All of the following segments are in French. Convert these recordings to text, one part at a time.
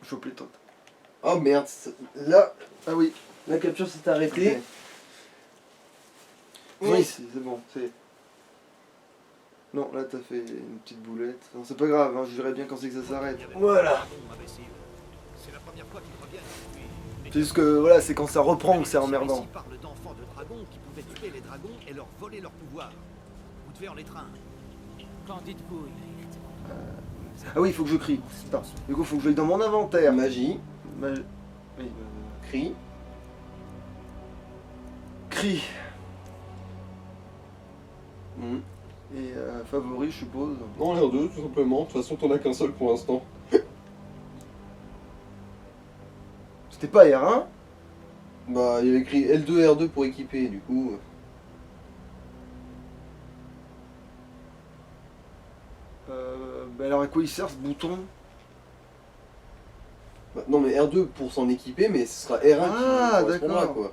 Chope les tentes. Oh merde, là, Ah oui. la capture s'est arrêtée. Ok. Oui, c'est bon, c'est... Non, là t'as fait une petite boulette. Non, c'est pas grave, hein, je dirais bien quand c'est que ça s'arrête. Voilà. C'est la première fois qu'ils reviennent depuis. C'est juste que, voilà, c'est quand ça reprend que c'est emmerdant. Ici parle d'enfants de dragons qui pouvaient tuer les dragons et leur voler leur pouvoir. Vous devez en être un. Qu'en dites-vous, Irilet? Ah oui, il faut que je crie. Attends, du coup, il faut que je aille dans mon inventaire. Magie, Ma- Oui, cri. cri. Hmm. Et favori, je suppose. Non, R2, tout simplement. De toute façon, t'en as qu'un seul pour l'instant. C'était pas R1? Bah, il y avait écrit L2, R2 pour équiper, du coup. Bah alors à quoi il sert ce bouton? Bah, non, mais R2 pour s'en équiper, mais ce sera R1 Ah, qui correspondra, d'accord. quoi.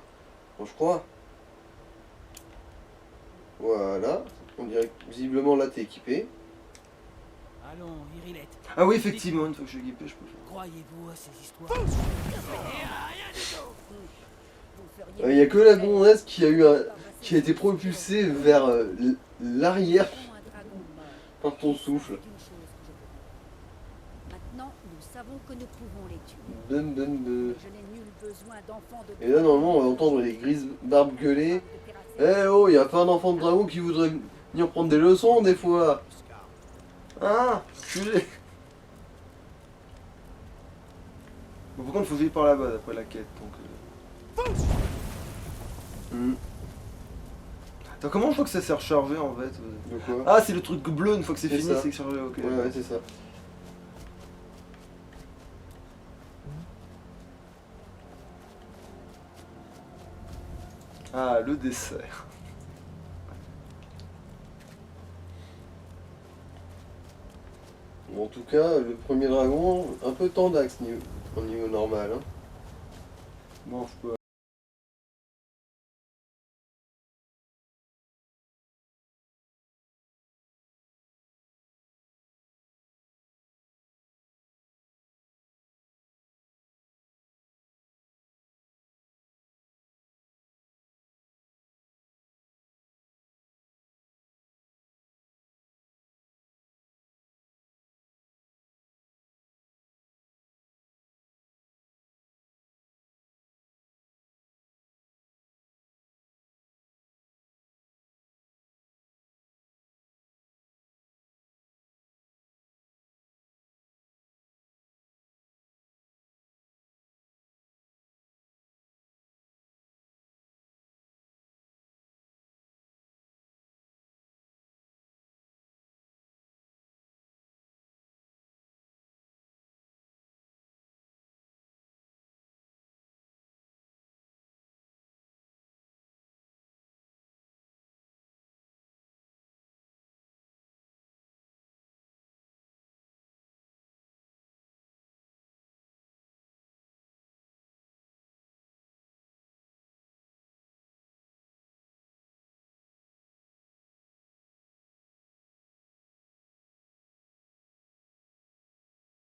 Bon, je crois. Voilà. On dirait que visiblement là t'es équipé. Allons, Irilet. Ah oui, effectivement, une fois que je suis équipé, je peux faire. Croyez-vous à ces histoires? Il y a que la gonzesse qui a eu qui a été propulsée vers l'arrière par ton souffle. Maintenant, nous savons que nous pouvons les tuer. Dun, dun, dun. Je n'ai nul besoin d'enfants de Et là normalement on va entendre les grises barbes gueuler. Eh oh, y a pas un enfant de dragon qui voudrait venir prendre des leçons des fois. Ah, culé. Bon, par contre, il faut que j'aille par là-bas d'après la quête, donc... Hmm. Attends, comment je vois que ça s'est rechargé en fait? De quoi? Ah, c'est le truc bleu, une fois que c'est C'est fini, ça. c'est chargé, ok. Ouais, ouais, c'est ça. Ah, le dessert. Bon, en tout cas, le premier dragon, un peu tendax au niveau normal. Hein. Bon, je peux...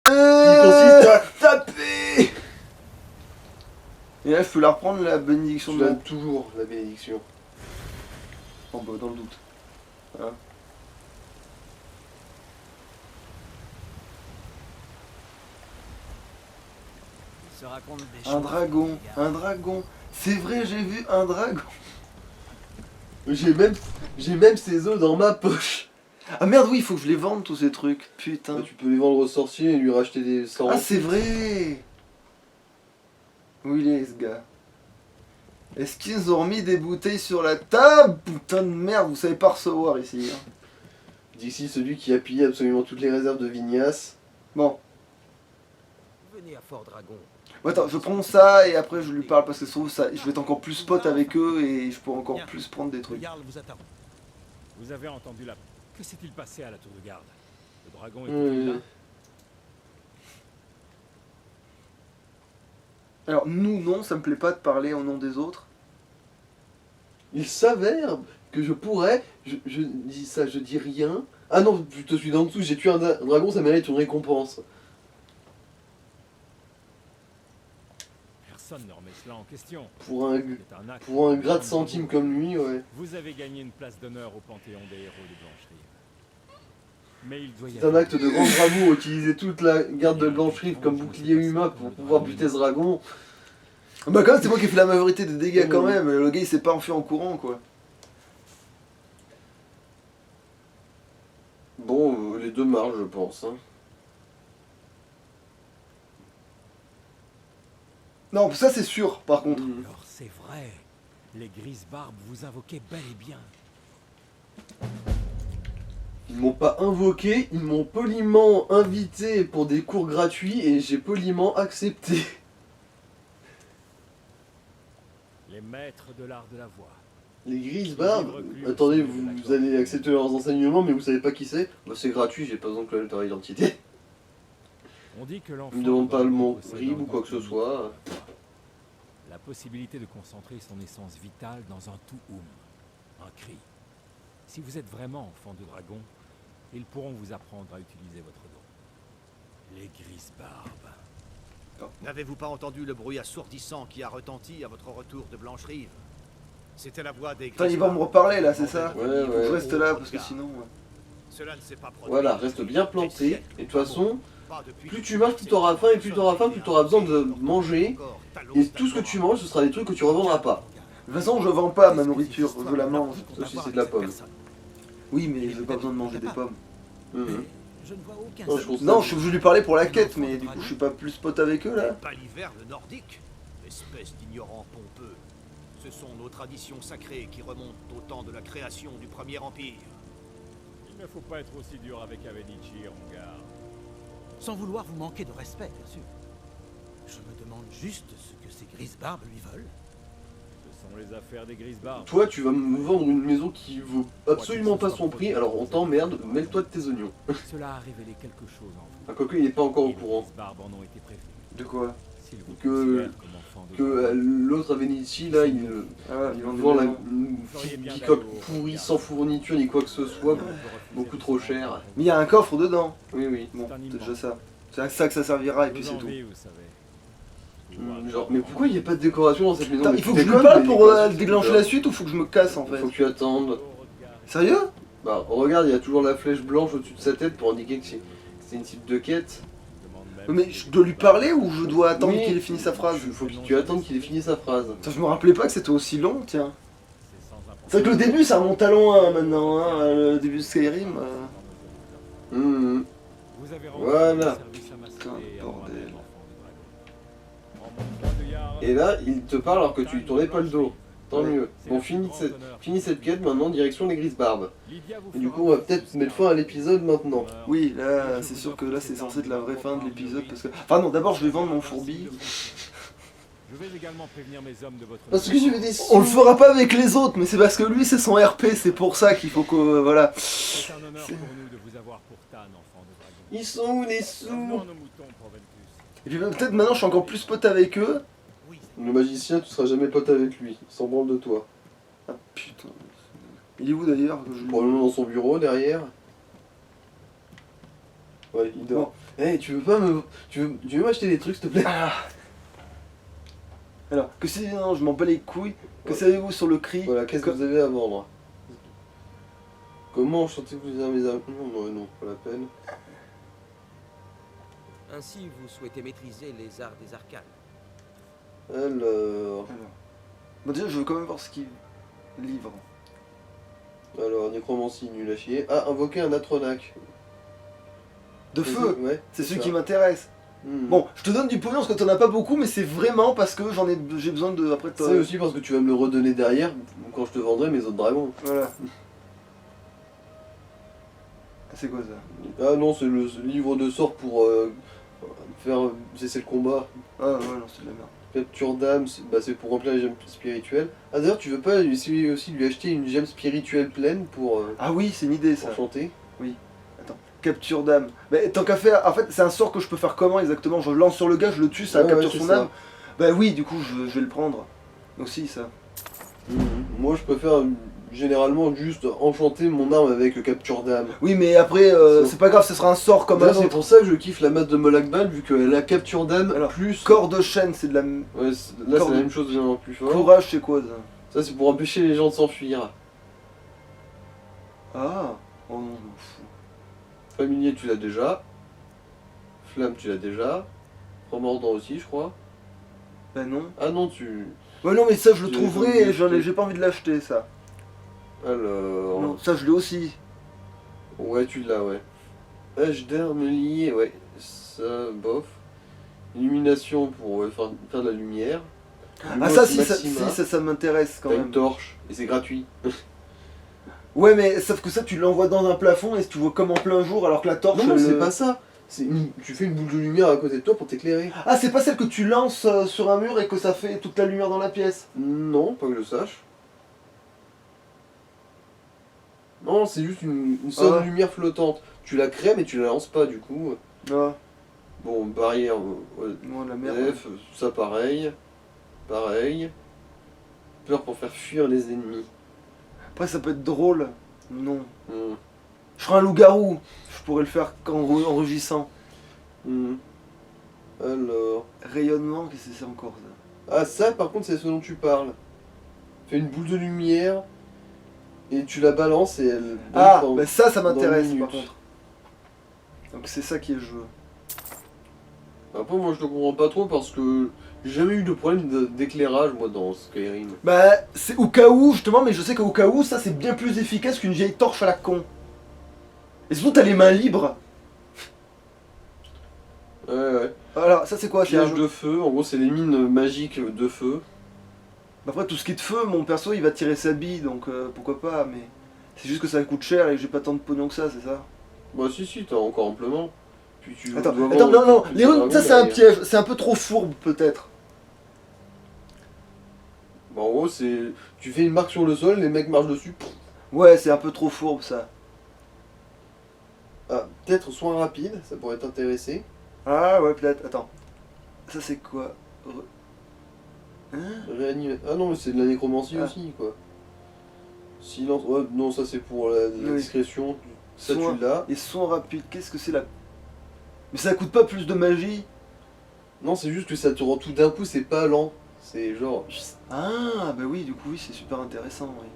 Il consiste à taper. Et là, je peux la reprendre, la bénédiction Je de... donne toujours la bénédiction. Oh bah, dans le doute. Hein. Il se raconte des Un choses, dragon, les gars. un dragon. C'est vrai, j'ai vu un dragon. J'ai même ses os dans ma poche. Ah merde, oui, il faut que je les vende tous ces trucs. Putain. Bah, tu peux les vendre au sorcier et lui racheter des sorts. Ah, c'est vrai. Où il est, ce gars? Est-ce qu'ils ont remis des bouteilles sur la table? Putain de merde, vous savez pas recevoir ici. Hein. D'ici celui qui a pillé absolument toutes les réserves de Vignas. Bon. Venez à Fort Dragon. Bon, attends, je prends ça et après je lui parle parce que ça, je vais être encore plus pote avec eux et je pourrai encore plus prendre des Le trucs. garde vous attend. Vous avez entendu la... Que s'est-il passé à la tour de garde? Le dragon Hmm. était là? Alors, nous, non, ça me plaît pas de parler au nom des autres. Il s'avère que je pourrais, je dis ça, je dis rien. Ah non, plutôt celui d'en dessous, j'ai tué un dragon, ça mérite une récompense. personne ne remet cela en question. Pour un C'est un acte gras de centime comme lui, ouais. Vous avez gagné une place d'honneur au Panthéon des héros de Blancherive. Mais il doit y C'est un acte de grand bravoure, utiliser toute la garde de Blancherive comme bouclier humain pour pouvoir buter ce dragon. Bah quand même c'est moi qui ai fait la majorité des dégâts quand même, le gars il s'est pas enfui en courant quoi. Bon, les deux marchent, je pense. Hein. Non, ça c'est sûr par contre. Alors c'est vrai, les grises barbes vous invoquaient bel et bien. Ils m'ont pas invoqué, ils m'ont poliment invité pour des cours gratuits et j'ai poliment accepté. Les maîtres de l'art de la voix. Les grises barbes. Attendez, vous allez accepter leurs enseignements, mais vous savez pas qui c'est. Bah c'est gratuit, j'ai pas besoin de leur identité. On dit que l'enfant Ils me demandent pas le mot possède rib en ou quoi que ce lui soit. la possibilité de concentrer son essence vitale dans un tout un cri. Si vous êtes vraiment enfant de dragon, ils pourront vous apprendre à utiliser votre don. Les grises barbes. N'avez-vous pas entendu le bruit assourdissant qui a retenti à votre retour de Blancherive? C'était la voix des Putain, il va me reparler là, c'est ça? Ouais, Faut que je ouais. reste là parce que sinon. Cela ne s'est pas produit. Voilà, reste bien planté. Et de toute façon, Pas depuis plus que tu marches, plus t'auras faim, et plus t'auras faim, plus t'auras besoin de manger. encore Talos Et tout ce que tu manges, ce sera des trucs que tu revendras pas. De toute façon, je vends pas ma nourriture, je la mange. Sauf si c'est de la pomme. Oui, mais j'ai pas besoin de manger des pommes. Mhm. Je ne vois aucun Non, je sens. constate. Non, je lui parlais pour la quête, mais du coup, je suis pas plus pote avec eux là. Pas l'hiver le nordique, espèce d'ignorant pompeux. Ce sont nos traditions sacrées qui remontent au temps de la création du premier empire. Il ne faut pas être aussi dur avec Avenichi, mon gars. Sans vouloir vous manquer de respect, bien sûr. Je me demande juste ce que ces grises barbes lui veulent. Ce sont les affaires des grises barbes. Toi, tu vas me vendre une maison qui vaut absolument pas son prix, alors on t'emmerde, mêle-toi de tes oignons. Cela a révélé quelque chose en vous. Ah, quoique, il est pas encore au Et les courant. grises barbes en ont été prévenus. De quoi? S'ils vous Que- considèrent comme enfant de Que dragon, l'autre Avenichi, là, il Ah, il vend des vend la maisons. une bicoque pourrie, sans fourniture ni quoi que ce soit, beaucoup trop cher. Mais il y a un coffre dedans. Oui, oui. Bon, c'est déjà ça. C'est à ça que ça servira et puis Vos c'est tout. envies, vous savez. Genre, mais pourquoi il n'y a pas de décoration dans cette maison? Putain, Mais il faut tu que je lui déconnes, parle mais pour décoration, déclencher c'est la suite ou faut que je me casse en bizarre. fait? Faut que tu attendes. Sérieux? Bah, regarde, il y a toujours la flèche blanche au-dessus de sa tête pour indiquer que c'est une type de quête. Mais je dois lui parler ou je dois attendre Oui. qu'il ait fini sa phrase? Il faut que tu attendes qu'il ait fini sa phrase. Putain, je me rappelais pas que c'était aussi long, tiens. C'est sans importance. C'est vrai que le début ça remonte à loin maintenant, hein, le début de Skyrim. Mhm. Vous avez Voilà. rendu service à ma Putain, santé et à bordel. moi-même, enfant de dragon. En mon droit de Yard, Et là, il te parle alors que tu lui tournais pas le dos. Tant Ouais. mieux. Bon, finis cette quête maintenant, direction les grises barbes. Lydia vous Et du fera coup, on va passer peut-être ce mettre soir. fin à l'épisode maintenant. Oui, là c'est sûr que là c'est censé être la vraie fin de l'épisode parce que... Enfin non, d'abord je vais vendre mon fourbi. Je vais également prévenir mes hommes de votre... Parce que je veux des sous. On le fera pas avec les autres, mais c'est parce que lui c'est son RP, c'est pour ça qu'il faut que... voilà. C'est un honneur pour nous de vous avoir pour Tan, enfant de dragon. Ils sont où les Revenons sous? à nos moutons, Proventus. Et puis peut-être maintenant je suis encore plus pote avec eux. Oui, Le magicien, tu seras jamais pote avec lui. Il s'en branle de toi. Ah putain. Il est où d'ailleurs que je... Probablement dans son bureau derrière. Ouais, il dort. Eh, tu veux pas me. Tu veux m'acheter des trucs s'il te plaît? Alors, que c'est... Non, je m'en bats les couilles. Que savez-vous sur le cri? Voilà, qu'est-ce que vous avez à vendre? Comment chantez-vous mes amis? Non, non, pas la peine. Ainsi, vous souhaitez maîtriser les arts des arcanes. Alors. Bon déjà je veux quand même voir ce qu'il livre. Alors, nécromancie, nul à chier. Ah, invoquer un Atronac. De feu. Ouais. C'est celui ça. qui m'intéresse. Mhm. Bon, je te donne du pognon parce que t'en as pas beaucoup, mais c'est vraiment parce que j'ai besoin de... Après, C'est aussi parce que tu vas me le redonner derrière quand je te vendrai mes autres dragons. Voilà. C'est quoi ça? Ah non, c'est le livre de sorts pour faire cesser le combat. Ah ouais, non, c'est de la merde. Capture d'âme, c'est pour remplir les gemmes spirituelles. Ah d'ailleurs, tu veux pas essayer aussi de lui acheter une gemme spirituelle pleine pour Ah oui, c'est une idée ça. chanter? Capture d'âme. Mais tant qu'à faire, en fait, c'est un sort que je peux faire comment exactement? Je le lance sur le gars, je le tue, ça Ouais, capture ouais, son c'est ça. âme. Bah oui, du coup, je vais le prendre. Aussi, ça. Moi, je peux faire une généralement juste enchanter mon arme avec capture d'âme. Oui, mais après, c'est pas grave, ce sera un sort comme un Là, c'est autre. pour ça que je kiffe la masse de Molakbal, vu qu'elle a capture d'âme Alors, plus... Corps de chaîne, c'est de la... Ouais, là corps c'est la de- même chose, bien plus fort. Courage, c'est quoi ça? Ça c'est pour empêcher les gens de s'enfuir. Ah, oh non, je m'en fous. Familier tu l'as déjà. Flamme tu l'as déjà. Remordant aussi je crois. Ben non. Ah non tu... Ouais, non, mais ça, je le Tu trouverai l'as et pas j'ai pas envie de l'acheter, ça. Alors... Non, ça, je l'ai aussi. Ouais tu l'as ouais. H d'arme lié, ouais. Ça bof. Illumination pour faire de la lumière. Ah, ça, si, Maxima. ça m'intéresse quand T'as même. une torche et c'est gratuit. Ouais, mais sauf que ça, tu l'envoies dans un plafond et tu vois comme en plein jour, alors que la torche. Non, elle- c'est pas ça. Tu fais une boule de lumière à côté de toi pour t'éclairer. Ah, c'est pas celle que tu lances sur un mur et que ça fait toute la lumière dans la pièce. Non, pas que je sache. Non, c'est juste une seule Ah ouais. lumière flottante. Tu la crées mais tu la lances pas du coup. Ah, Bon, barrière, ouais, non, la merde. F, ça pareil. Pareil. Peur pour faire fuir les ennemis. Après, ça peut être drôle. Non. Hmm. Je ferai un loup-garou. Je pourrais le faire en rugissant. Hmm. Alors... Rayonnement, qu'est-ce que c'est encore ça? Ah ça par contre c'est ce dont tu parles. Fais une boule de lumière et tu la balances et elle... Ah, dans- bah ça dans m'intéresse une par minute. contre. Donc c'est ça qui est le jeu. Après moi je le comprends pas trop parce que j'ai jamais eu de problème d'éclairage moi dans Skyrim. Bah, c'est au cas où, justement, mais je sais qu'au cas où, ça c'est bien plus efficace qu'une vieille torche à la con. Et surtout, t'as les mains libres. Ouais ouais. Alors, ça c'est quoi? C'est un Piège jeu- de feu, en gros c'est les mines magiques de feu. Bah, après, tout ce qui est de feu, mon perso il va tirer sa bille, donc pourquoi pas, mais. C'est juste que ça coûte cher et que j'ai pas tant de pognon que ça, c'est ça? Bah si t'as encore amplement. Puis tu Attends, dois attends, vendre non, non, plus les de runes, dragons ça c'est un derrière. piège, c'est un peu trop fourbe peut-être. Bah, en gros c'est... Tu fais une marque sur le sol, les mecs marchent dessus. Pff. Ouais, c'est un peu trop fourbe ça. Ah, peut-être soin rapide, ça pourrait t'intéresser. Ah ouais, peut-être, attends. Ça c'est quoi? Hein? Ah non mais c'est de la nécromancie Ah. aussi quoi. Silence, ouais, non ça c'est pour la Oui. discrétion. Ça Soin. tu l'as. Et son rapide, qu'est-ce que c'est là? Mais ça coûte pas plus de magie? Non c'est juste que ça te rend tout d'un coup, c'est pas lent. C'est genre... Ah, bah oui, du coup, oui, c'est super intéressant, oui.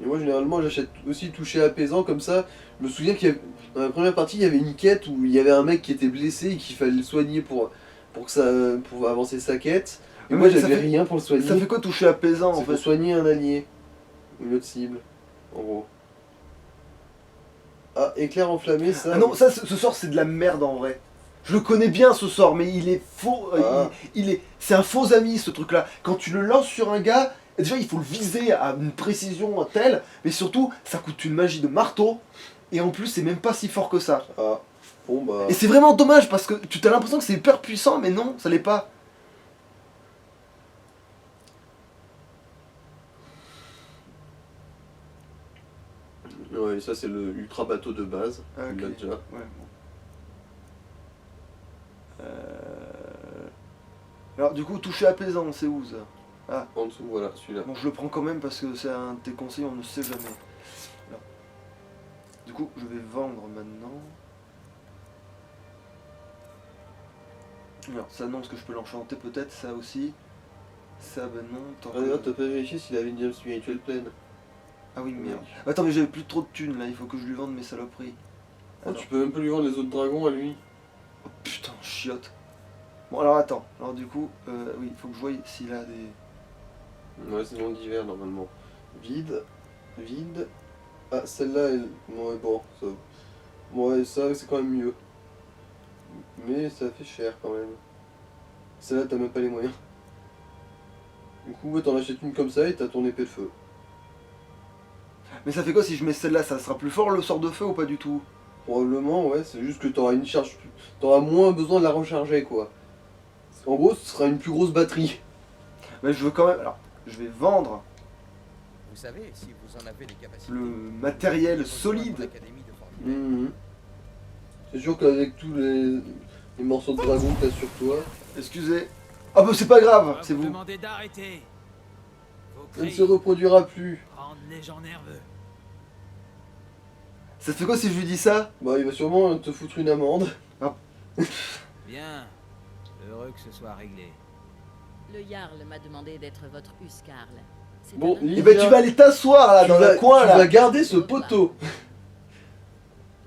Et moi généralement j'achète aussi toucher apaisant comme ça. Je me souviens qu'il y avait... Dans la première partie il y avait une quête où il y avait un mec qui était blessé et qu'il fallait le soigner pour avancer sa quête. Et Mais moi ça j'avais fait- rien pour le soigner. Ça fait quoi toucher apaisant en C'est pour fait? soigner un allié. Une autre cible. En gros. Ah, éclair enflammé ça... Ah non, ça, ce sort c'est de la merde en vrai. Je le connais bien ce sort, mais il est faux. Ah. C'est un faux ami ce truc là. Quand tu le lances sur un gars, déjà il faut le viser à une précision telle, mais surtout ça coûte une magie de marteau, et en plus c'est même pas si fort que ça. Ah, bon bah... Et c'est vraiment dommage parce que tu as l'impression que c'est hyper puissant, mais non, ça l'est pas. Ouais, ça c'est le ultra bateau de base. Ah, Tu l'as ok. déjà. Ouais, bon. Alors du coup, toucher apaisant, c'est où ça? En dessous, voilà, celui-là. Bon, je le prends quand même parce que c'est un de tes conseils, on ne sait jamais. Alors. Du coup, je vais vendre maintenant. Alors, ça non, parce que je peux l'enchanter peut-être, ça aussi. Ça, ben non. Tant Ah que- d'ailleurs, t'as pas vérifié s'il avait une âme spirituelle pleine. Ah oui, merde. Attends, mais j'avais plus trop de thunes là, il faut que je lui vende mes saloperies. Oh, Alors. tu peux même pas lui vendre les autres dragons à lui. Oh putain, chiotte. Bon, alors attends. Alors du coup, oui, il faut que je voie s'il a des... Ouais, c'est dans d'hiver normalement. Vide. Vide. Ah, celle-là, elle... Ouais, bon, ça... Ouais, ça, c'est quand même mieux. Mais ça fait cher quand même. Celle-là, t'as même pas les moyens. Du coup, ouais, t'en achètes une comme ça et t'as ton épée de feu. Mais ça fait quoi si je mets celle-là? Ça sera plus fort le sort de feu ou pas du tout? Probablement, ouais, c'est juste que t'auras une charge... T'auras moins besoin de la recharger, quoi. En gros, ce sera une plus grosse batterie. Mais je veux quand même... Alors, je vais vendre Vous savez, si vous en avez les capacités... le matériel rejoindre solide. l'Académie de Fortitude. Mhm. C'est sûr qu'avec tous les morceaux de dragon que t'as sur toi... Excusez. Ah bah c'est pas grave, Je c'est vais vous vous. demander d'arrêter. Vos Ça ne se reproduira plus. Rendre les gens nerveux. Ça te fait quoi si je lui dis ça? Bah, il va sûrement te foutre une amende. Bien. Heureux que ce soit réglé. Le Jarl m'a demandé d'être votre Huskarl. C'est Bon, un- Eh ben tu vas aller t'asseoir là, dans le coin tu là. vas garder ce poteau.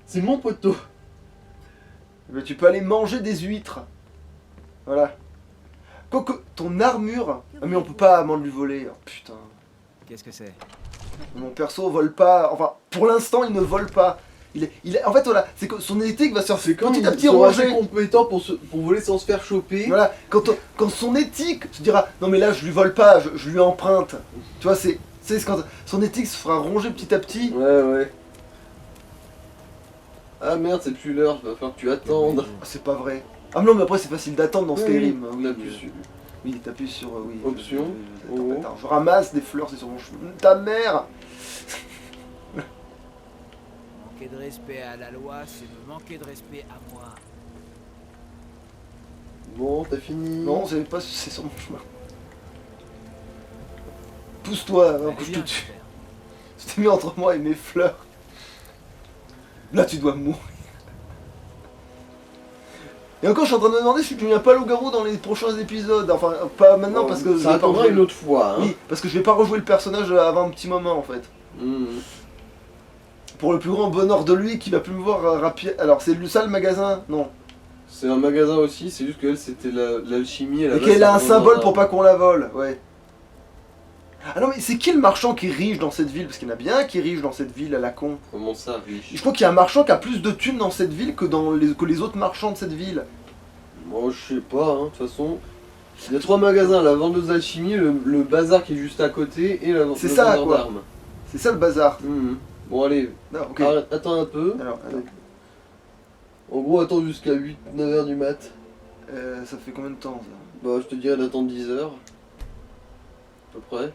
C'est mon poteau. Eh ben, tu peux aller manger des huîtres. Voilà. Quoique, ton armure... Ah mais on peut pas m'en lui voler. Oh, putain. Qu'est-ce que c'est? Mon perso vole pas... Enfin, pour l'instant, il ne vole pas. En fait, voilà, c'est que son éthique va se faire C'est quand petit à il petit sera assez ranger. compétent pour voler sans se faire choper. Voilà, quand son éthique se dira non mais là je lui vole pas, je lui emprunte. Tu vois, c'est quand son éthique se fera ronger petit à petit. Ouais. Ah merde, c'est plus l'heure, va falloir que tu attendes. Ah, c'est pas vrai. Ah mais non mais après c'est facile d'attendre dans Skyrim. Oui, Oui, on appuie sur- oui, t'appuies sur oui. Option. Attends, Oh. attends, je ramasse des fleurs, c'est sur mon cheveu. Ta mère. Manquer de respect à la loi, c'est me manquer de respect à moi. Bon, t'as fini. Non, c'est sur mon chemin. Pousse-toi avant que Allez je bien, te tue. j'espère. Tu t'es mis entre moi et mes fleurs. Là, tu dois mourir. Et encore, je suis en train de me demander si tu deviens pas loup-garou dans les prochains épisodes. Enfin, pas maintenant parce que je ça vais pas attendra rejouer- une autre fois. Hein. Oui, parce que je vais pas rejouer le personnage avant un petit moment en fait. Mhm. Pour le plus grand bonheur de lui qui va plus me voir rapide. Alors, c'est ça le magasin? Non. C'est un magasin aussi, c'est juste qu'elle c'était l'alchimie. Et qu'elle a un symbole pour pas qu'on la vole, ouais. Ah non, mais c'est qui le marchand qui est riche dans cette ville? Parce qu'il y en a bien un qui est riche dans cette ville à la con. Comment ça, riche? Je crois qu'il y a un marchand qui a plus de thunes dans cette ville que que les autres marchands de cette ville. Moi, je sais pas, hein. De toute façon, il y a 3 magasins, la vendeuse d'alchimie, le bazar qui est juste à côté et C'est le ça, vendeur quoi. d'armes. C'est ça le bazar. Mhm. Bon, allez, Non, ok. attends un peu. Alors, En gros, attends jusqu'à 8-9h du mat. ça fait combien de temps ça? Bah, je te dirais d'attendre 10 heures. À peu près.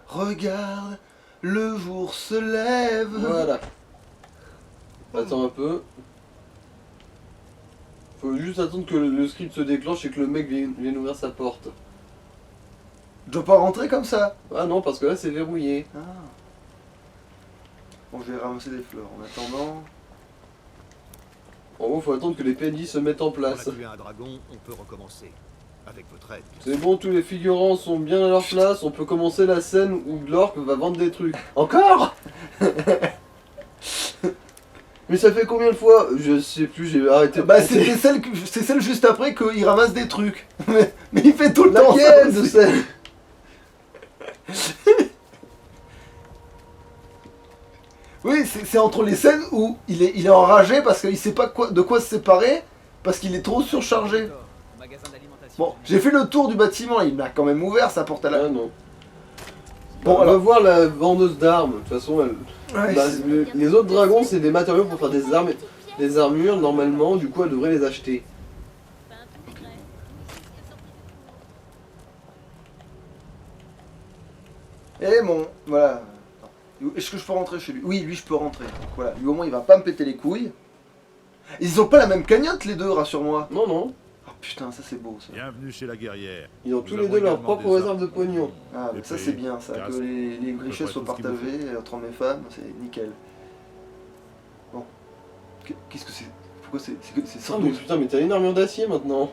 Regarde, le jour se lève. Voilà. Attends un peu. Faut juste attendre que le script se déclenche et que le mec vienne ouvrir sa porte. Je dois pas rentrer comme ça. Ah non, parce que là c'est verrouillé. Ah. Bon, je vais ramasser des fleurs en attendant. En gros, faut attendre que les PNJ se mettent en On a place. tué un dragon, on peut recommencer. Avec votre aide. C'est bon, tous les figurants sont bien à leur place, on peut commencer la scène où Glork va vendre des trucs. Encore? Mais ça fait combien de fois? Je sais plus, j'ai arrêté de Bah, compter. c'est celle juste après qu'il ramasse des trucs. mais il fait tout le temps ça Laquelle de aussi. celle? Oui, c'est entre les scènes où il est enragé parce qu'il sait pas de quoi se séparer, parce qu'il est trop surchargé. D'accord, au magasin d'alimentation. Bon, j'ai fait le tour du bâtiment, il m'a quand même ouvert sa porte à la... Ah non. Bon, On va alors... voir la vendeuse d'armes. De toute façon, Ouais, bah, les autres dragons, c'est des matériaux pour faire des armes, des armures. Normalement, du coup, elle devrait les acheter. Et bon, voilà. Est-ce que je peux rentrer chez lui? Oui, lui je peux rentrer. Donc voilà, lui au moins il va pas me péter les couilles. Ils ont pas la même cagnotte les deux, rassure-moi. Non, non. Oh putain, ça c'est beau ça. Bienvenue chez la guerrière. Ils ont Nous tous les avons deux leur également propre des réserve de armes. pognon. Ah, Épée, ça c'est bien ça, casque, que les à peu richesses près soient tout ce qu'il vous partagées entre mes femmes, c'est nickel. Bon. Qu'est-ce que c'est? Pourquoi c'est Oh, mais 112? putain, mais t'as une armure d'acier maintenant.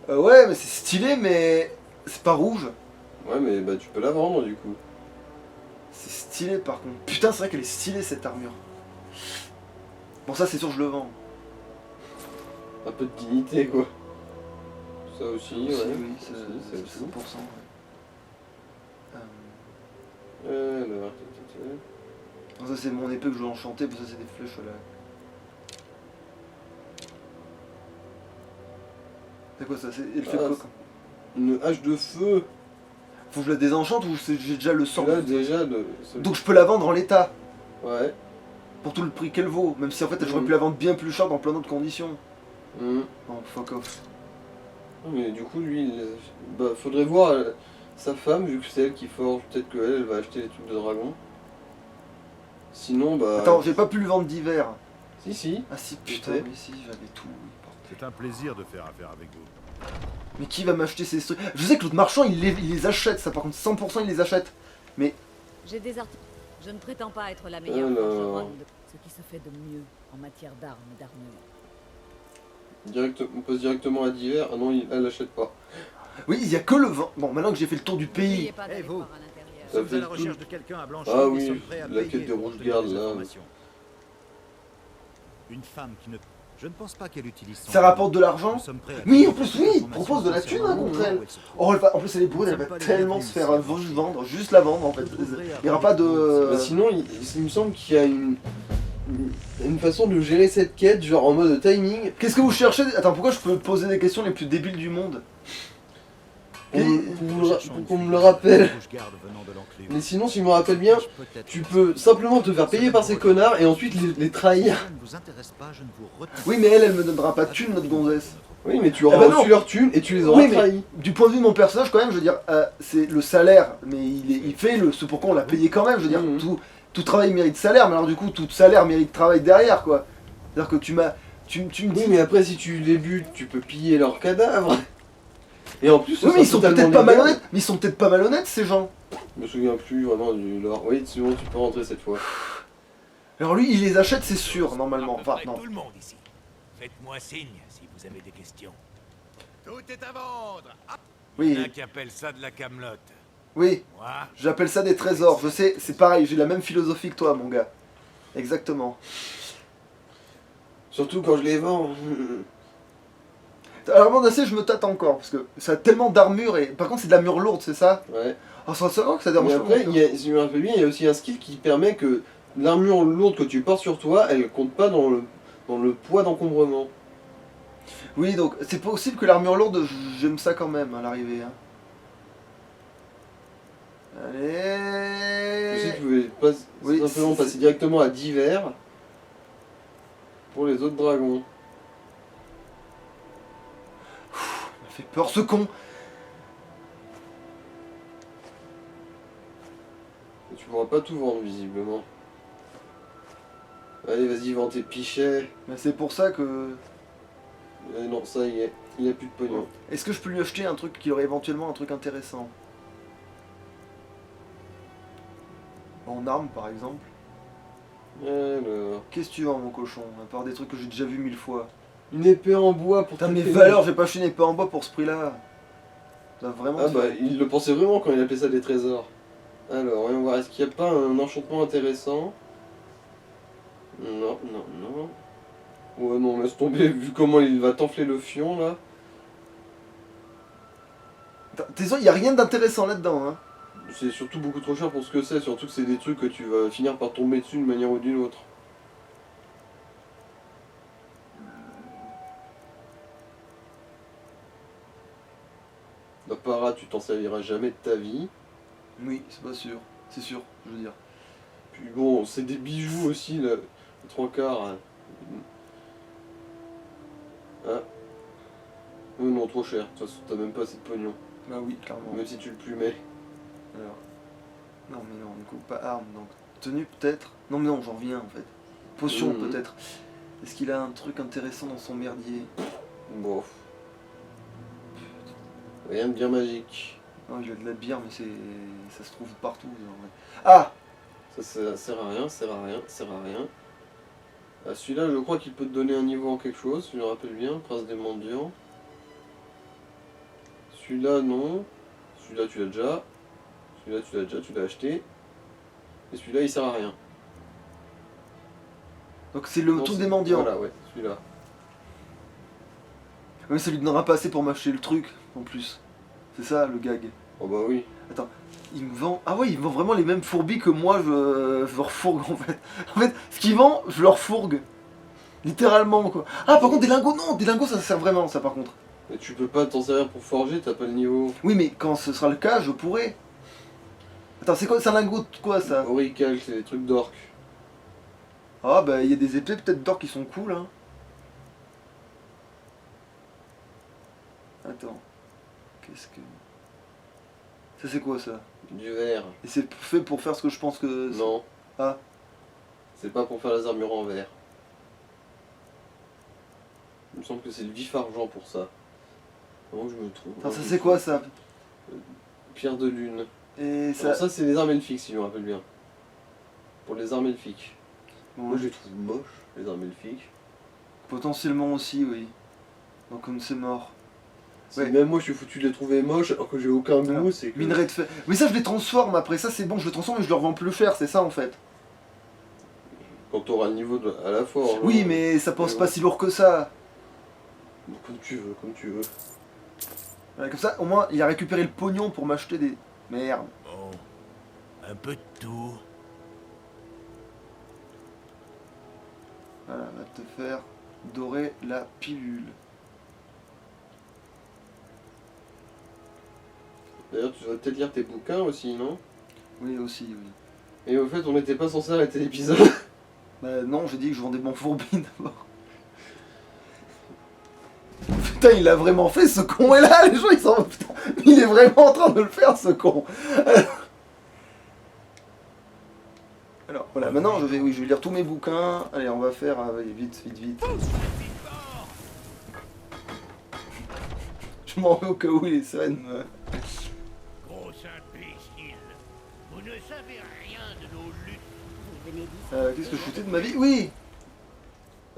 Ouais, mais c'est stylé, mais c'est pas rouge. Ouais, mais bah tu peux la vendre du coup. C'est stylé par contre. Putain, c'est vrai qu'elle est stylée cette armure. Bon, ça c'est sûr, je le vends. Un peu de dignité quoi. Ça aussi, ouais. Oui, Ça c'est aussi. 100%. Ouais. Alors, Non, ça c'est mon épée que je veux enchanter, mais ça c'est des flèches là. C'est quoi ça? Elle fait Ah, quoi? une hache de feu. Faut que je la désenchante ou j'ai déjà le sang? Là déjà Donc je peux la vendre en l'état, Ouais. pour tout le prix qu'elle vaut, même si en fait j'aurais Mhm. pu la vendre bien plus cher dans plein d'autres conditions. Mhm. Non, fuck off. Mais du coup, lui, bah, faudrait voir sa femme, vu que c'est elle qui forge. Peut-être qu'elle va acheter les trucs de dragon. Sinon, bah. Attends, j'ai pas pu le vendre d'hiver. Si, si. Ah si, putain, Peut-être. oui, si, j'avais tout. Oui, C'est un plaisir de faire affaire avec vous. Mais qui va m'acheter ces trucs? Je sais que l'autre marchand, il les achète, ça par contre, 100% il les achète. Mais J'ai des articles. Je ne prétends pas être la meilleure Alors. forgeronne de ce qui se fait de mieux en matière d'armes et d'armure. On passe directement à divers. Ah non, elle l'achète pas. oui, il y a que le vent. Bon, maintenant que j'ai fait le tour du N'oubliez pays, pas Eh, d'aller vous. voir à l'intérieur. Nous Ça sommes fait à la tout. recherche de quelqu'un à Blanchard. Ah et oui, sommes prêts à la payer quête des pour rouges obtenir gardes, des là. informations. Une femme qui ne... Je ne pense pas qu'elle utilise son ça rapporte de l'argent. Nous sommes prêts à Oui, payer en plus, pour oui, des il propose de la thune informations contre elle. où se trouve. Oh, en plus, elle est brune, elle va tellement se faire vendre, juste la vendre en fait. Il n'y aura pas de. Bah, sinon, il me semble qu'il y a une façon de gérer cette quête, genre en mode timing. Qu'est-ce que vous cherchez? Attends, pourquoi je peux poser des questions les plus débiles du monde? Pour qu'on me le rappelle. Rouge garde venant de l'enclume. Mais sinon, si je me rappelle bien, Peut-être. tu peux simplement te faire payer par ces connards et ensuite les trahir. Ça ne vous intéresse pas, je ne vous retiens Oui, mais elle me donnera pas de thune, notre gonzesse. Oui, mais tu auras Eh ben non. reçu leur thune et tu les auras Oui, mais trahis. du point de vue de mon personnage, quand même, je veux dire, c'est le salaire, mais il fait ce pourquoi on l'a payé quand même. Je veux dire, Mhm. tout travail mérite salaire, mais alors du coup, tout salaire mérite travail derrière, quoi. C'est-à-dire que tu me dis. Oui, mais après, si tu les butes, tu peux piller leurs cadavres. Et en plus, ce Oui, mais ils sera sont peut-être totalement pas légal. malhonnêtes. Mais ils sont peut-être pas malhonnêtes, ces gens. Je me souviens plus vraiment du lore. Oui, c'est bon, tu peux rentrer cette fois. Alors lui, il les achète, c'est sûr, normalement. Enfin, non. tout le monde ici. Faites-moi signe si vous avez des questions. Tout est à vendre. Oui, qui appelle ça de la camelote. oui. Moi, J'appelle ça des trésors. Je sais, c'est pareil. J'ai la même philosophie que toi, mon gars. Exactement. Surtout quand je les vends. Alors, Mandacé, je me tâte encore parce que ça a tellement d'armure et. Par contre, c'est de l'armure lourde, c'est ça? Ouais. Ah, ça va que ça dérange Mais pas. après, si je me rappelle bien, il y a aussi un skill qui permet que l'armure lourde que tu portes sur toi, elle compte pas dans le poids d'encombrement. Oui, donc c'est possible que l'armure lourde, j'aime ça quand même à l'arrivée. Hein. Tu sais, Allez. tu pouvais pas Oui, simplement passer directement à divers pour les autres dragons. Ça fait peur ce con. Et tu pourras pas tout vendre visiblement. Allez, vas-y, vends tes pichets. Mais c'est pour ça que. Non, ça y est, il a plus de pognon. Est-ce que je peux lui acheter un truc qui aurait éventuellement un truc intéressant? En armes par exemple. Alors, Qu'est-ce que tu vends mon cochon? À part des trucs que j'ai déjà vu 1000 fois. une épée en bois pour Putain, mes traiter valeurs, j'ai pas acheté une épée en bois pour ce prix-là. Ça va vraiment. Ah te bah, faire- il le pensait vraiment quand il appelait ça des trésors. Alors, voyons voir, est-ce qu'il n'y a pas un enchantement intéressant? Non, non, non. Ouais, non, laisse tomber, vu comment il va t'enfler le fion, là. T'es sûr, y a rien d'intéressant là-dedans, hein. C'est surtout beaucoup trop cher pour ce que c'est, surtout que c'est des trucs que tu vas finir par tomber dessus d'une manière ou d'une autre. La para, tu t'en serviras jamais de ta vie. Oui, c'est pas sûr. C'est sûr, je veux dire. Puis bon, c'est des bijoux aussi, là, les trois quarts. Hein. Ah. Non, trop cher. De toute façon, t'as même pas assez de pognon. Bah oui, clairement. Même si tu le plumais. Alors. Non, mais non, du coup, pas arme, donc. Tenue peut-être? Non, mais non, j'en reviens en fait. Potion Mhm. peut-être. Est-ce qu'il a un truc intéressant dans son merdier? Bon. Rien de bien magique. Non, il a de la bière, mais ça se trouve partout. En vrai. Ah! Ça sert à rien, sert à rien, sert à rien. Ah, celui-là, je crois qu'il peut te donner un niveau en quelque chose, si je me rappelle bien, Prince des mendiants. Celui-là, non. Celui-là, tu l'as déjà. Celui-là, tu l'as déjà, tu l'as acheté. Et celui-là, il sert à rien. Donc c'est le Non, truc c'est- des mendiants. Voilà, ouais, celui-là. Mais ça lui donnera pas assez pour m'acheter le truc, en plus. C'est ça, le gag. Oh bah oui. Il me vend... Ah ouais, il me vend vraiment les mêmes fourbis que moi, je leur fourgue, en fait. En fait, ce qu'il vend, je leur fourgue. Littéralement, quoi. Ah, par contre, des lingots, non! Des lingots, ça sert vraiment, ça, par contre. Mais tu peux pas t'en servir pour forger, t'as pas le niveau. Oui, mais quand ce sera le cas, je pourrai. Attends, c'est quoi? C'est un lingot de quoi, ça? Aurical, c'est des trucs d'orques. Ah, bah, il y a des épées, peut-être d'or, qui sont cool, hein. Attends. Qu'est-ce que... Ça, c'est quoi, ça? Du verre. Et c'est fait pour faire ce que je pense que... Non. Ah. C'est pas pour faire les armures en verre. Il me semble que c'est le vif argent pour ça. Comment je me trompe. Attends, ça c'est quoi ça? Pierre de lune. Et ça... Alors ça c'est les armes elfiques si je me rappelle bien. Pour les armes elfiques. Bon, Moi je les trouve moches, les armes elfiques. potentiellement aussi, oui. Donc comme c'est mort. Si Ouais. même moi je suis foutu de les trouver moches alors que j'ai aucun goût, c'est que... Minerai de fer. Mais ça je les transforme après, ça c'est bon, je les transforme et je le revends plus cher, c'est ça en fait. Quand t'auras le niveau à la fois. hein. Oui, mais ça pense Mais pas bon. si lourd que ça. Bon, comme tu veux, comme tu veux. Voilà, comme ça, au moins, il a récupéré le pognon pour m'acheter des... Merde. Bon, un peu de tout. Voilà, va te faire dorer la pilule. D'ailleurs tu devrais peut-être lire tes bouquins aussi, non? Oui, aussi, oui. Et au fait on n'était pas censé arrêter l'épisode. Bah non, j'ai dit que je vendais mon fourbi d'abord. Putain, il l'a vraiment fait ce con, et là, les gens ils s'en... Putain, il est vraiment en train de le faire ce con. Alors, voilà, maintenant je vais lire tous mes bouquins. Allez, on va faire... allez, vite, vite, vite. Je m'en vais au cas où les scènes... Gros imbécile. Vous ne savez rien de nos luttes. Vous venez d'ici. Qu'est-ce que je foutais de ma vie? Oui.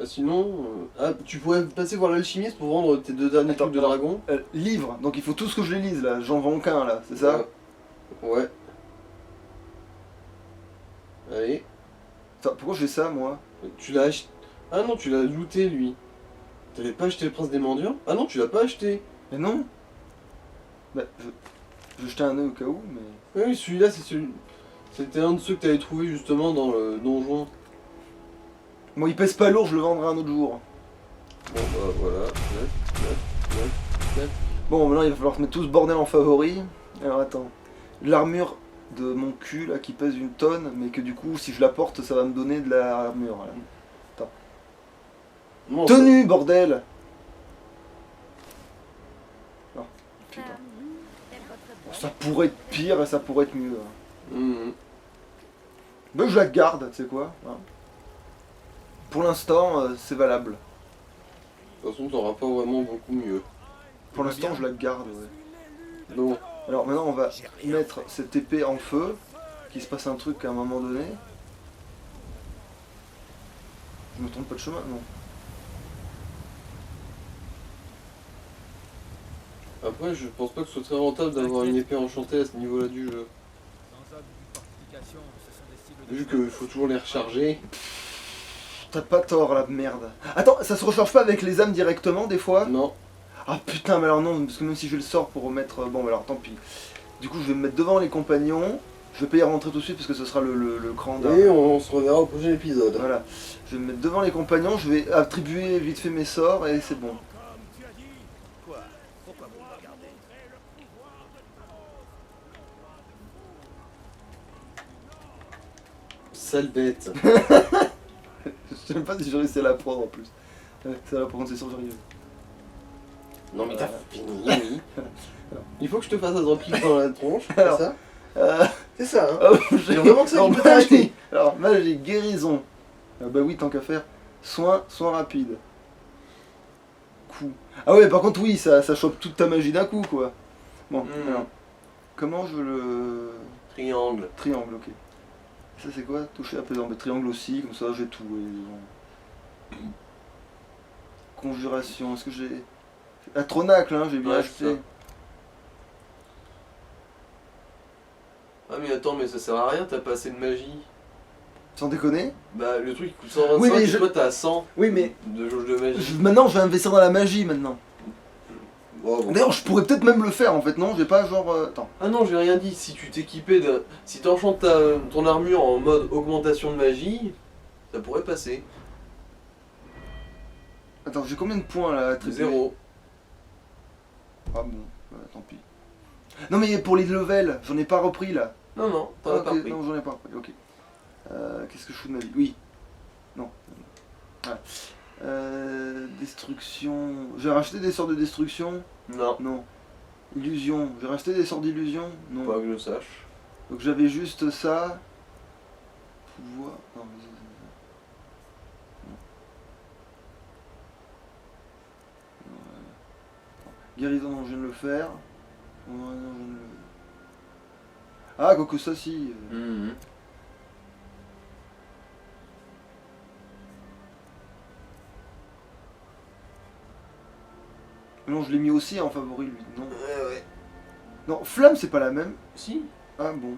Sinon, tu pourrais passer voir l'alchimiste pour vendre tes 2 derniers trucs de dragon. Livre, donc il faut tous que je les lise là, j'en vends qu'un là, c'est ça? Ouais. Allez. Attends, pourquoi je fais ça moi? Tu l'as acheté. Ah non, tu l'as looté lui. T'avais pas acheté le prince des mendiants? Ah non, tu l'as pas acheté. Mais non. Bah, je jetais un œil au cas où, mais... Oui, celui-là, c'est celui. C'était un de ceux que t'avais trouvé justement dans le donjon. Moi il pèse pas lourd, je le vendrai un autre jour. Bon bah voilà. Bon, maintenant il va falloir se mettre tout ce bordel en favori. Alors attends. L'armure de mon cul là qui pèse 1 tonne, mais que du coup si je la porte ça va me donner de l'armure. Là. Attends. Non, Tenue, bordel! Non, putain. Ça pourrait être pire et ça pourrait être mieux. Hein. Ben, je la garde, tu sais quoi. Hein. Pour l'instant, c'est valable. De toute façon, t'auras pas vraiment beaucoup mieux. Pour l'instant, je la garde, ouais. Donc, Alors maintenant, on va mettre cette épée en feu, qu'il se passe un truc à un moment donné. Je me trompe pas de chemin, non. après, je pense pas que ce soit très rentable d'avoir une épée enchantée à ce niveau-là du jeu. Vu qu'il faut toujours les recharger. T'as pas tort, la merde. Attends, ça se recharge pas avec les âmes directement, des fois? Non. Ah putain, mais alors non, parce que même si je le sors pour remettre... Bon, alors tant pis. Du coup, je vais me mettre devant les compagnons. Je vais pas y rentrer tout de suite parce que ce sera le cran d'armes. Et on se reverra au prochain épisode. Voilà. Je vais me mettre devant les compagnons, je vais attribuer vite fait mes sorts et c'est bon. Quoi? Pourquoi vous me regardez? Sale bête. Je sais même pas si j'ai réussi à la prendre en plus. Ça va prendre, c'est sûr, j'arrive. Non mais t'as fini, oui. Il faut que je te fasse un dropkick dans la tronche, c'est Alors, ça? Euh, C'est ça, hein? oh, Il y a vraiment que ça alors, qui peut t'arrêter. alors, magie, guérison. Ah bah oui, tant qu'à faire. Soin rapide. Coup. Ah ouais, par contre, oui, ça chope toute ta magie d'un coup, quoi. Bon, alors. Comment je le... Triangle. Triangle, ok. Ça c'est quoi? Toucher apaisant. Mais triangle aussi, comme ça j'ai tout. Et... Conjuration, est-ce que j'ai... Atronacle, hein, j'ai bien Ouais, acheté. c'est ça. Ah mais attends, mais ça sert à rien, t'as pas assez de magie. Sans déconner? Bah le truc il coûte 125 Oui, mais et je- toi t'as 100 Oui, mais de jauge de magie. maintenant je vais investir dans la magie maintenant. Wow. D'ailleurs, je pourrais peut-être même le faire en fait, non? J'ai pas genre... Attends. Ah non, j'ai rien dit, si tu t'équipais de... Si t'enchantes ton armure en mode augmentation de magie, ça pourrait passer. Attends, j'ai combien de points là à attribuer? 0. Ah bon, tant pis. Non mais pour les levels, j'en ai pas repris là. Non, non, t'en Ah, as ok, pas repris. non, j'en ai pas repris, ok. Qu'est-ce que je fous de ma vie? Oui. Non. Ouais. Destruction... J'ai racheté des sorts de destruction? Non, Non. Illusion. J'ai racheté des sorts d'illusion? Non. pas que je sache. Donc j'avais juste ça. Pouvoir... Non, mais Guérison, non, je viens de le faire. Non, je viens de le... Ah, quoique ça, si. Non, je l'ai mis aussi en favori, lui. Non. Ouais. Non, flamme, c'est pas la même. Si. Ah bon.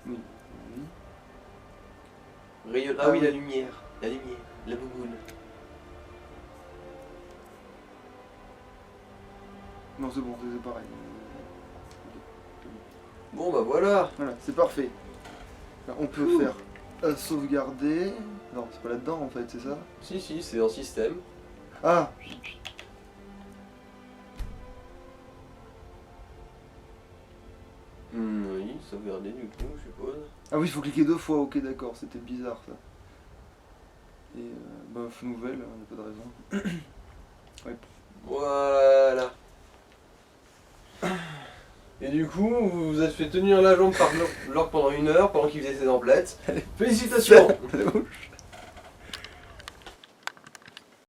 Oui. Rayonne. Ah oui, oui. la lumière. La lumière. La bouboune. Non, c'est bon, c'est pareil. Bon bah voilà. Voilà, c'est parfait. Là, on peut faire sauvegarder. Non, c'est pas là-dedans en fait, c'est ça? Si, c'est dans système. Ah! Oui, sauvegarder du coup, je suppose. Ah oui, il faut cliquer 2 fois, ok, d'accord, c'était bizarre ça. Et bof, nouvelle, il n'y a pas de raison. Ouais. Voilà. Et du coup, vous vous êtes fait tenir la jambe par l'orque pendant 1 heure pendant qu'il faisait ses emplettes. Félicitations. C'est moche.